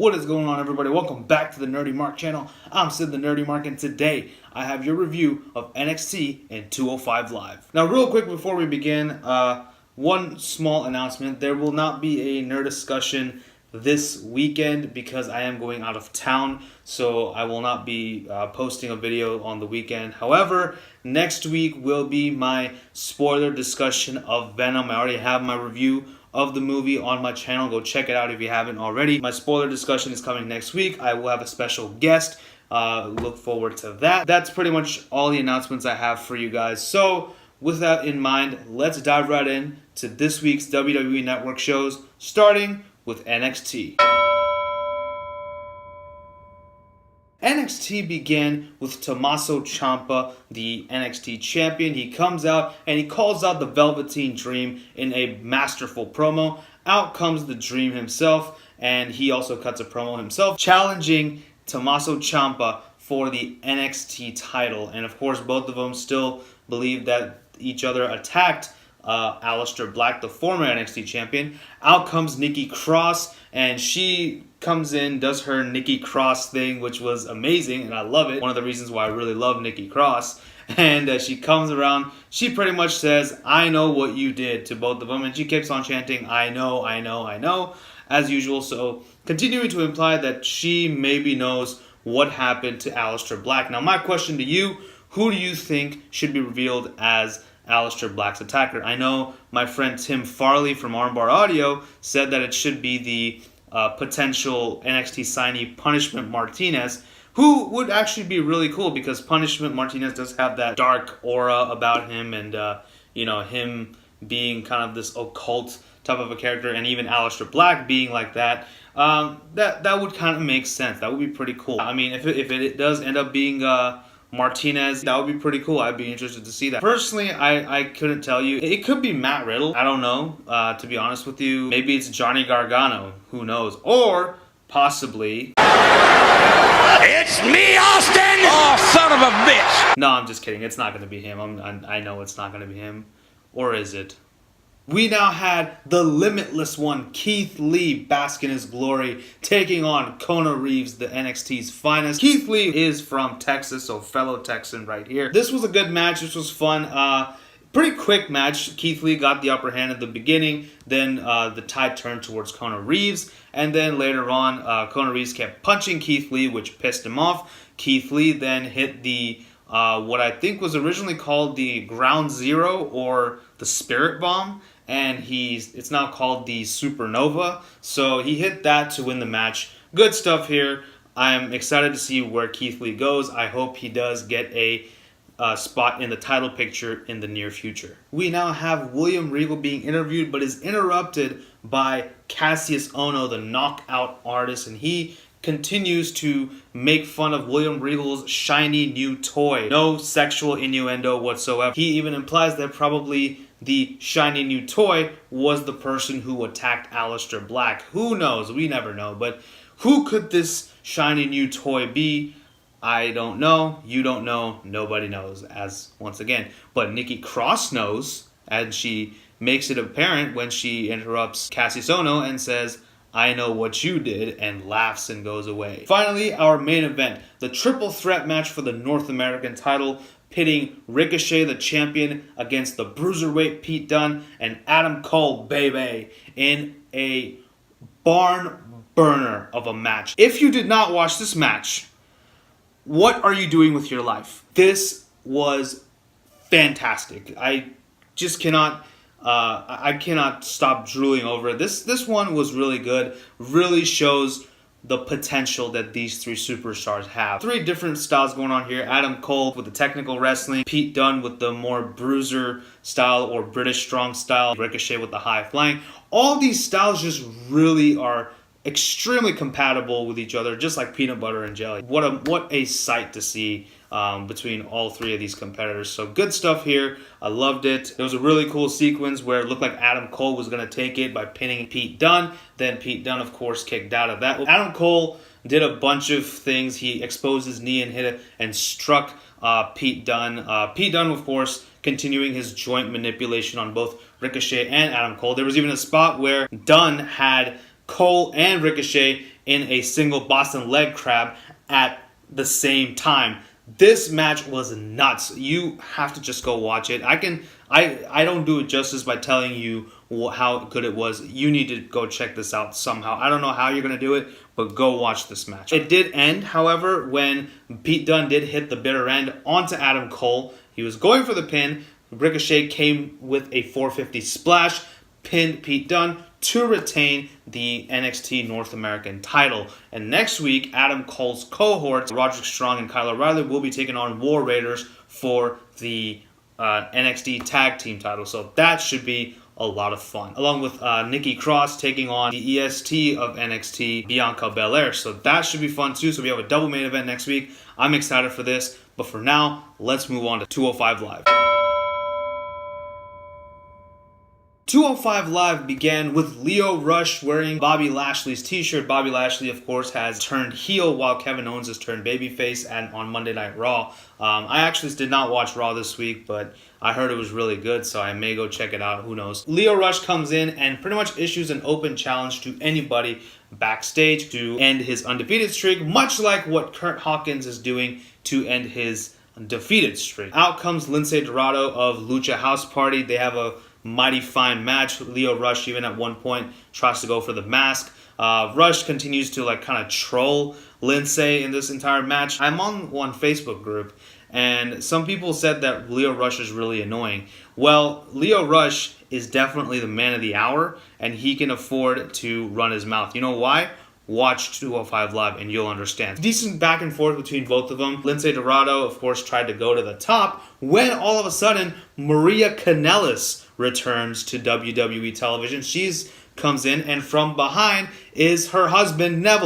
What is going on, everybody? Welcome back to the Nerdy Mark channel. I'm Sid the Nerdy Mark, and today I have your review of NXT and 205 Live. Now, real quick before we begin, one small announcement. There will not be a nerd discussion this weekend because I am going out of town, so I will not be posting a video on the weekend. However, next week will be my spoiler discussion of Venom. I already have my review of the movie on my channel. Go check it out if you haven't already. My spoiler discussion is coming next week. I will have a special guest. Look forward to that. That's pretty much all the announcements I have for you guys. So with that in mind, let's dive right in to this week's WWE Network shows, starting with NXT. NXT began with Tommaso Ciampa, the NXT champion. He comes out and he calls out the Velveteen Dream in a masterful promo. Out comes the Dream himself, and he also cuts a promo himself, challenging Tommaso Ciampa for the NXT title. And of course, both of them still believe that each other attacked Aleister Black, the former NXT champion. Out comes Nikki Cross, and she comes in, does her Nikki Cross thing, which was amazing, and I love it. One of the reasons why I really love Nikki Cross. And she comes around, she pretty much says, "I know what you did," to both of them, and she keeps on chanting, "I know, I know, I know," as usual. So continuing to imply that she maybe knows what happened to Aleister Black. Now, my question to you, who do you think should be revealed as Aleister Black's attacker? I know my friend Tim Farley from Armbar Audio said that it should be the potential NXT signee Punishment Martinez, who would actually be really cool because Punishment Martinez does have that dark aura about him, and him being kind of this occult type of a character, and even Aleister Black being like that. That would kind of make sense. That would be pretty cool. I mean, if it does end up being Martinez, that would be pretty cool. I'd be interested to see that. Personally, I couldn't tell you. It could be Matt Riddle. I don't know, to be honest with you. Maybe it's Johnny Gargano. Who knows? Or possibly... It's me, Austin! Oh, son of a bitch! No, I'm just kidding. It's not going to be him. I know it's not going to be him. Or is it? We now had the limitless one, Keith Lee, bask in his glory, taking on Kona Reeves, the NXT's finest. Keith Lee is from Texas, so fellow Texan right here. This was a good match. This was fun. Pretty quick match. Keith Lee got the upper hand at the beginning. Then the tide turned towards Kona Reeves. And then later on, Kona Reeves kept punching Keith Lee, which pissed him off. Keith Lee then hit the what I think was originally called the Ground Zero or the Spirit Bomb. And it's now called the Supernova. So he hit that to win the match. Good stuff here. I'm excited to see where Keith Lee goes. I hope he does get a spot in the title picture in the near future. We now have William Regal being interviewed, but is interrupted by Cassius Ohno, the knockout artist, and he continues to make fun of William Regal's shiny new toy. No sexual innuendo whatsoever. He even implies that probably the shiny new toy was the person who attacked Aleister Black. Who knows? We never know. But who could this shiny new toy be? I don't know. You don't know. Nobody knows, as once again. But Nikki Cross knows, and she makes it apparent when she interrupts Cassius Ohno and says, "I know what you did," and laughs and goes away. Finally, our main event, the triple threat match for the North American title, pitting Ricochet, the champion, against the Bruiserweight Pete Dunne and Adam Cole, baby, in a barn burner of a match. If you did not watch this match, what are you doing with your life? This was fantastic. I just cannot... I cannot stop drooling over it. This one was really good. Really shows the potential that these three superstars have. Three different styles going on here. Adam Cole with the technical wrestling, Pete Dunne with the more bruiser style or British strong style, Ricochet with the high flying. All these styles just really are extremely compatible with each other, just like peanut butter and jelly. What a sight to see between all three of these competitors. So good stuff here. I loved it. There was a really cool sequence where it looked like Adam Cole was going to take it by pinning Pete Dunne. Then Pete Dunne, of course, kicked out of that. Adam Cole did a bunch of things. He exposed his knee and hit it and struck Pete Dunne. Pete Dunne, of course, continuing his joint manipulation on both Ricochet and Adam Cole. There was even a spot where Dunne had Cole and Ricochet in a single Boston leg crab at the same time. This match was nuts. You have to just go watch it. I don't do it justice by telling you how good it was. You need to go check this out somehow. I don't know how you're going to do it, but go watch this match. It did end, however, when Pete Dunne did hit the bitter end onto Adam Cole. He was going for the pin. Ricochet came with a 450 splash, pinned Pete Dunne to retain the NXT North American title. And next week, Adam Cole's cohorts, Roderick Strong and Kyle O'Reilly, will be taking on War Raiders for the NXT Tag Team title. So that should be a lot of fun. Along with Nikki Cross taking on the EST of NXT, Bianca Belair. So that should be fun too. So we have a double main event next week. I'm excited for this. But for now, let's move on to 205 Live. 205 Live began with Lio Rush wearing Bobby Lashley's t-shirt. Bobby Lashley, of course, has turned heel while Kevin Owens has turned babyface on Monday Night Raw. I actually did not watch Raw this week, but I heard it was really good, so I may go check it out. Who knows? Lio Rush comes in and pretty much issues an open challenge to anybody backstage to end his undefeated streak, much like what Kurt Hawkins is doing to end his undefeated streak. Out comes Lince Dorado of Lucha House Party. They have a mighty fine match. Lio Rush even at one point tries to go for the mask. Rush continues to kind of troll Lince in this entire match. I'm on one Facebook group and some people said that Lio Rush is really annoying. Well, Lio Rush is definitely the man of the hour and he can afford to run his mouth. You know why? Watch 205 Live and you'll understand. Decent back and forth between both of them. Lince Dorado, of course, tried to go to the top when all of a sudden Maria Kanellis returns to WWE television. She's comes in and from behind is her husband Mike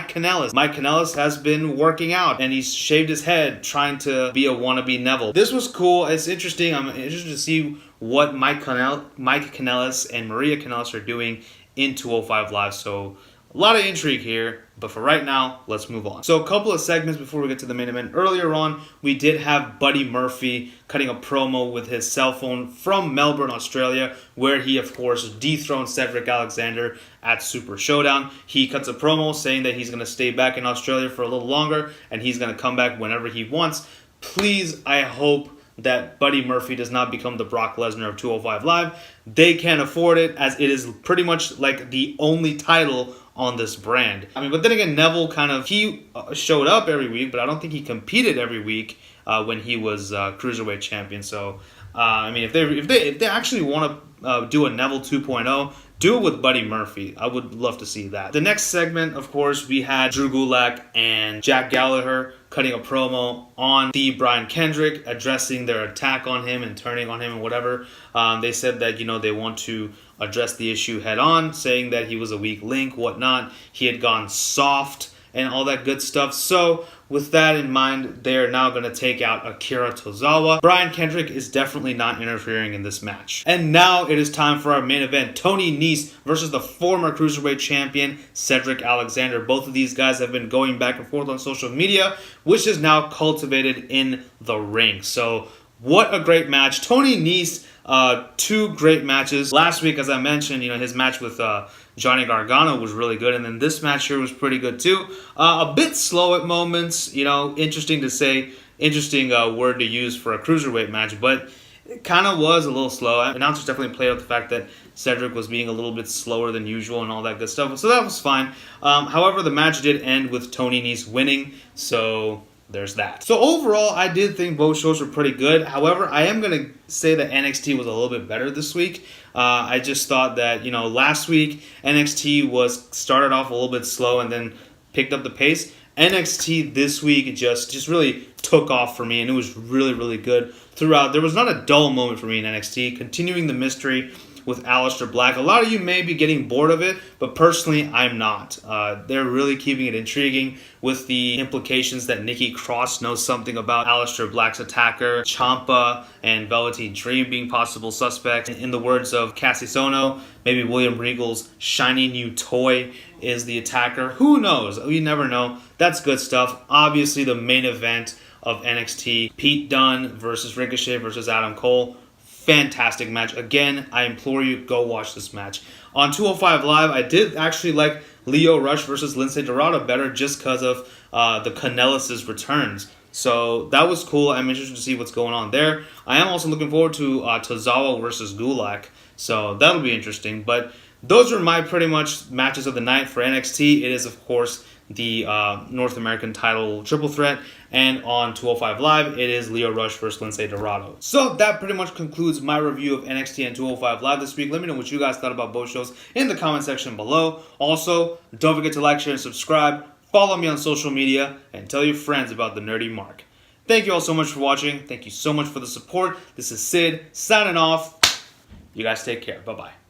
Kanellis. Mike Kanellis has been working out and he's shaved his head trying to be a wannabe Neville. This was cool. It's interesting. I'm interested to see what Mike Kanellis and Maria Kanellis are doing in 205 Live. So a lot of intrigue here, but for right now, let's move on. So a couple of segments before we get to the main event. Earlier on, we did have Buddy Murphy cutting a promo with his cell phone from Melbourne, Australia, where he, of course, dethroned Cedric Alexander at Super Showdown. He cuts a promo saying that he's going to stay back in Australia for a little longer, and he's going to come back whenever he wants. Please, I hope that Buddy Murphy does not become the Brock Lesnar of 205 Live. They can't afford it, as it is pretty much like the only title on this brand. But then again, Neville he showed up every week, but I don't think he competed every week when he was Cruiserweight champion. So, if they actually want to do a Neville 2.0, do it with Buddy Murphy. I would love to see that. The next segment, of course, we had Drew Gulak and Jack Gallagher cutting a promo on the Brian Kendrick, addressing their attack on him and turning on him and whatever. They said that, they want to address the issue head on, saying that he was a weak link, whatnot. He had gone soft and all that good stuff. So with that in mind, they are now going to take out Akira Tozawa. Brian Kendrick is definitely not interfering in this match. And now it is time for our main event. Tony Nese versus the former Cruiserweight champion, Cedric Alexander. Both of these guys have been going back and forth on social media, which is now cultivated in the ring. So what a great match. Tony Nese, two great matches. Last week, as I mentioned, his match with Johnny Gargano was really good, and then this match here was pretty good too. A bit slow at moments, interesting to say, interesting word to use for a cruiserweight match, but it kind of was a little slow. Announcers definitely played up the fact that Cedric was being a little bit slower than usual and all that good stuff, so that was fine. However, the match did end with Tony Nese winning, so there's that. So overall, I did think both shows were pretty good. However, I am going to say that NXT was a little bit better this week. I just thought that, last week NXT started off a little bit slow and then picked up the pace. NXT this week just really took off for me, and it was really, really good throughout. There was not a dull moment for me in NXT. Continuing the mystery with Aleister Black. A lot of you may be getting bored of it, but personally, I'm not. They're really keeping it intriguing with the implications that Nikki Cross knows something about Aleister Black's attacker, Ciampa and Velveteen Dream being possible suspects. In the words of Cassie Sono, maybe William Regal's shiny new toy is the attacker. Who knows? We never know. That's good stuff. Obviously, the main event of NXT, Pete Dunne versus Ricochet versus Adam Cole. Fantastic match. Again, I implore you, go watch this match. On 205 Live, I did actually like Lio Rush versus Lince Dorado better just because of the Canellis' returns. So that was cool. I'm interested to see what's going on there. I am also looking forward to Tozawa versus Gulak. So that'll be interesting. But those are my pretty much matches of the night for NXT. It is, of course, the North American title triple threat. And on 205 Live, it is Lio Rush versus Lince Dorado. So that pretty much concludes my review of NXT and 205 Live this week. Let me know what you guys thought about both shows in the comment section below. Also, don't forget to like, share, and subscribe. Follow me on social media and tell your friends about the Nerdy Mark. Thank you all so much for watching. Thank you so much for the support. This is Sid signing off. You guys take care. Bye-bye.